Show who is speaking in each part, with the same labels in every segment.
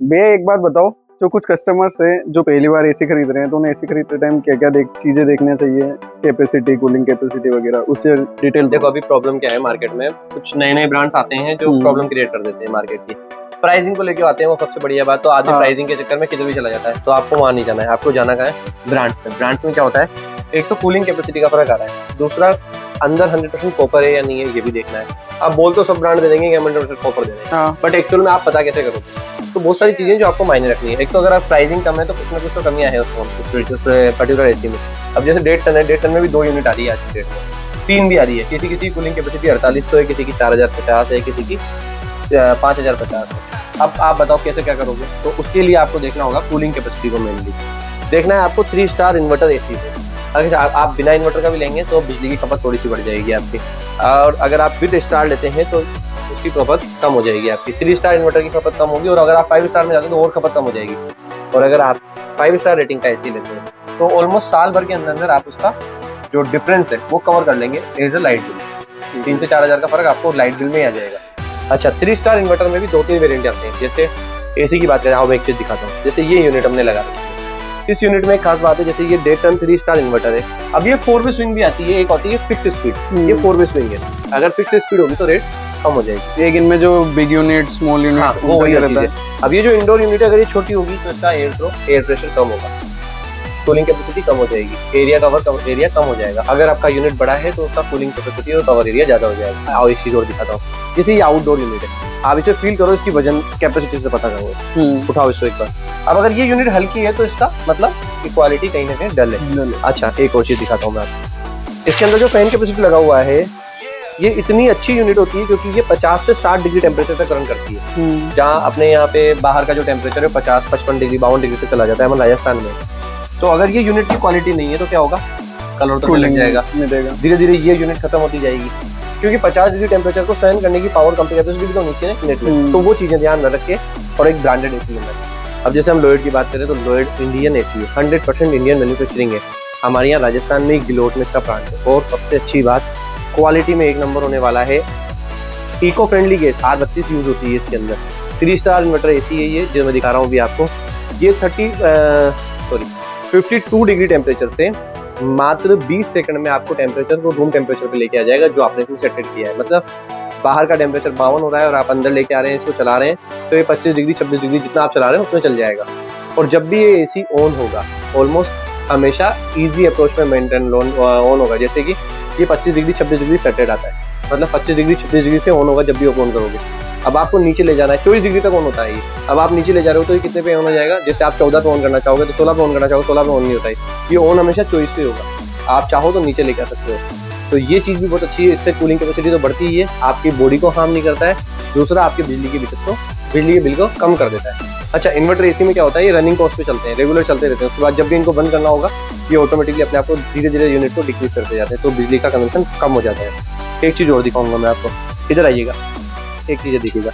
Speaker 1: भैया एक बात बताओ, जो कुछ कस्टमर्स हैं जो पहली बार एसी खरीद रहे हैं, तो उन्हें एसी खरीदते टाइम क्या क्या चीजें देखना चाहिए, कैपेसिटी, कूलिंग कैपेसिटी वगैरह, उससे डिटेल।
Speaker 2: देखो अभी प्रॉब्लम क्या है मार्केट में, कुछ नए नए ब्रांड्स आते हैं जो प्रॉब्लम क्रिएट कर देते हैं मार्केट की। प्राइसिंग को लेके आते हैं, वो सबसे बढ़िया बात। तो आदमी प्राइसिंग के चक्कर में किधर भी चला जाता है, तो आपको वहां नहीं जाना है, आपको जाना का है ब्रांड्स में। ब्रांड्स में क्या होता है, एक तो कूलिंग कैपेसिटी का फर्क आ रहा है, दूसरा अंदर 100% कॉपर है या नहीं है ये भी देखना है। आप बोल तो सब ब्रांड दे देंगे कि 100% कॉपर दे देंगे, बट एक्चुअल में आप पता कैसे करोगे? तो बहुत सारी चीजें जो आपको मायने रखनी है। एक तो अगर आप प्राइसिंग कम है तो कुछ ना कुछ तो कमियां है उस पर्टिकुलर एसी में। अब जैसे 1.5 टन है, 1.5 टन में भी 2 यूनिट आ रही है आज की डेट में, 3 भी आ रही है। किसी की कूलिंग कैपेसिटी 4800 है, किसी की 4050 है, किसी की 5050 है। अब आप बताओ कैसे क्या करोगे? तो उसके लिए आपको देखना होगा कूलिंग कैपेसिटी को मेनली देखना है आपको। 3 स्टार इन्वर्टर एसी है। अगर आप बिना इन्वर्टर का भी लेंगे तो बिजली की खपत थोड़ी सी बढ़ जाएगी आपकी, और अगर आप विद स्टार लेते हैं तो उसकी खपत कम हो जाएगी आपकी। 3 स्टार इन्वर्टर की खपत कम होगी, और अगर आप 5 स्टार में जाते हैं तो और खपत कम हो जाएगी। और अगर आप 5 स्टार रेटिंग का एसी लेते हैं तो ऑलमोस्ट साल भर के अंदर अंदर आप उसका जो डिफरेंस है वो कवर कर लेंगे एज अ लाइट बिल। 3 से 4 हज़ार का फर्क आपको लाइट बिल में आ जाएगा। अच्छा, 3 स्टार इन्वर्टर में भी 2-3 वेरिएंट आते हैं। जैसे एसी की बात करें, मैं एक चीज दिखाता हूँ। जैसे ये यूनिट हमने लगा रखी है, इस यूनिट में एक खास बात है, जैसे ये 1.5 टन 3 स्टार इन्वर्टर है। अब ये 4 वे स्विंग भी आती है, एक होती है फिक्स स्पीड, ये 4 वे स्विंग है। अगर फिक्स स्पीड होगी तो रेट कम हो जाएगी।
Speaker 1: एक इनमें जो बिग यूनिट, स्मॉल यूनिट,
Speaker 2: वो वही रहता है। अब ये जो इंडोर यूनिट है, अगर ये छोटी होगी तो इसका एयर प्रेशर कम होगा, कूलिंग कैपेसिटी कम हो जाएगी, एरिया कम हो जाएगा। अगर आपका यूनिट बड़ा है तो उसका कूलिंग कैपेसिटी और कवर एरिया ज्यादा हो जाएगा। आओ एक चीज और दिखाता हूँ। जैसे ये आउटडोर यूनिट है, आप इसे फील करो, इसकी वजन कैपेसिटी से पता करो, उठाओ इसको एक बार। अब अगर ये यूनिट हल्की है तो इसका मतलब क्वालिटी कहीं ना कहीं डल है। अच्छा, एक और चीज दिखाता हूँ मैं आपको। इसके अंदर जो फैन कैपेसिटी लगा हुआ है, ये इतनी अच्छी यूनिट होती है क्योंकि ये 50 से 60 डिग्री टेम्परेचर तक रन करती है। जहाँ अपने यहाँ पे बाहर का जो टेम्परेचर है 50-55 डिग्री 52 डिग्री तक चला जाता है हमारे राजस्थान में। तो अगर ये यूनिट की क्वालिटी नहीं है तो क्या होगा, कलर तो लग जाएगा, धीरे धीरे ये यूनिट खत्म होती जाएगी, क्योंकि 50 डिग्री टेम्परेचर को सहन करने की पावर कंपनी कैपेसिटी भी तो नीचे है यूनिट में। तो वो चीजें ध्यान में रख के और एक ब्रांडेड एसी लेना। अब जैसे हम लोयड की बात करें तो लोयड इंडियन एसी है, 100% इंडियन मैन्युफैक्चरिंग है। हमारे यहाँ राजस्थान में गिलोट में इसका प्लांट है। और सबसे अच्छी बात, क्वालिटी में 1 नंबर होने वाला है। Eco friendly gas R32 use होती है इसके अंदर। 3 स्टार इन्वर्टर एसी है ये, जो मैं दिखा रहा हूँ अभी आपको। ये 52 डिग्री टेम्परेचर से मात्र 20 सेकंड में आपको टेम्परेचर को रूम टेम्परेचर पे लेके आ जाएगा, जो आपने इसमें सेट किया है। मतलब बाहर का टेम्परेचर 52 हो रहा है और आप अंदर लेके आ रहे हैं, इसको चला रहे हैं, तो ये 25 डिग्री 26 डिग्री जितना आप चला रहे हैं उसमें चल जाएगा। और जब भी ये एसी ऑन होगा, ऑलमोस्ट हमेशा ईजी अप्रोच में मेंटेन ऑन होगा। जैसे कि ये 25 डिग्री 26 डिग्री सेटेड आता है, मतलब 25 डिग्री 26 डिग्री से ऑन होगा जब भी आप ऑन करोगे। अब आपको नीचे ले जाना है, 24 डिग्री तक ऑन होता है ये। अब आप नीचे ले जा रहे हो तो ये कितने पे ऑन हो जाएगा? जैसे आप 14 पे ऑन करना चाहोगे तो 16 पे ऑन करना चाहोगे, 16 पे ऑन नहीं होता है ये। ऑन हमेशा 24 पे होगा। आप चाहो तो नीचे लेके आ सकते हो। तो ये चीज़ भी बहुत अच्छी है, इससे कूलिंग कैपेसिटी तो बढ़ती ही है, आपकी बॉडी को हार्म नहीं करता है। दूसरा, आपकी बिजली के बिल को कम कर देता है। अच्छा, इन्वर्टर एसी में क्या होता है, ये रनिंग कॉस्ट पे चलते हैं, रेगुलर चलते रहते हैं। उसके बाद जब भी इनको बंद करना होगा, ये ऑटोमेटिकली अपने आप को धीरे धीरे यूनिट को डिक्रीज करते जाते हैं, तो बिजली का कंजम्पशन कम हो जाता है। एक चीज़ और दिखाऊंगा मैं आपको, इधर आइएगा, एक चीज़ देखिएगा।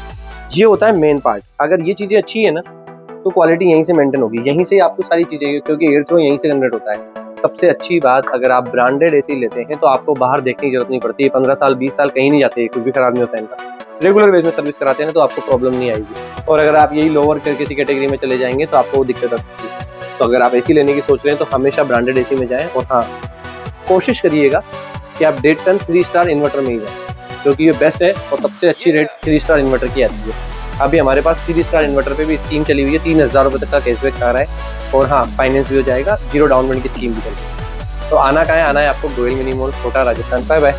Speaker 2: ये होता है मेन पार्ट। अगर ये चीज़ें अच्छी है ना तो क्वालिटी यहीं से मेंटेन होगी, यहीं से आपको सारी चीज़ें, क्योंकि एयर थ्रो यहीं से जनरेट होता है। सबसे अच्छी बात, अगर आप ब्रांडेड एसी लेते हैं तो आपको बाहर देखने की जरूरत नहीं पड़ती है। 15 साल 20 साल कहीं नहीं जाते, कुछ भी खराब नहीं होता है इनका। रेगुलर बेस में सर्विस कराते हैं तो आपको प्रॉब्लम नहीं आएगी। और अगर आप यही लोअर किसी कैटेगरी में चले जाएंगे तो आपको दिक्कत आ सकती है। तो अगर आप एसी लेने की सोच रहे हैं तो हमेशा ब्रांडेड एसी में जाएं। और हाँ, कोशिश करिएगा कि आप 1.5 टन 3 स्टार इन्वर्टर में ही जाएं, क्योंकि ये बेस्ट है और सबसे अच्छी रेट 3 स्टार इन्वर्टर की आती है। अभी हमारे पास 3 स्टार इन्वर्टर पे भी स्कीम चली हुई है, 3000 रुपये तक का कैशबैक आ रहा है। और हाँ, फाइनेंस भी हो जाएगा, 0 डाउन पेमेंट की स्कीम भी चल रही है। तो आना कहाँ है? आना है आपको गोयल मिनी मॉल, छोटा राजस्थान। Bye bye.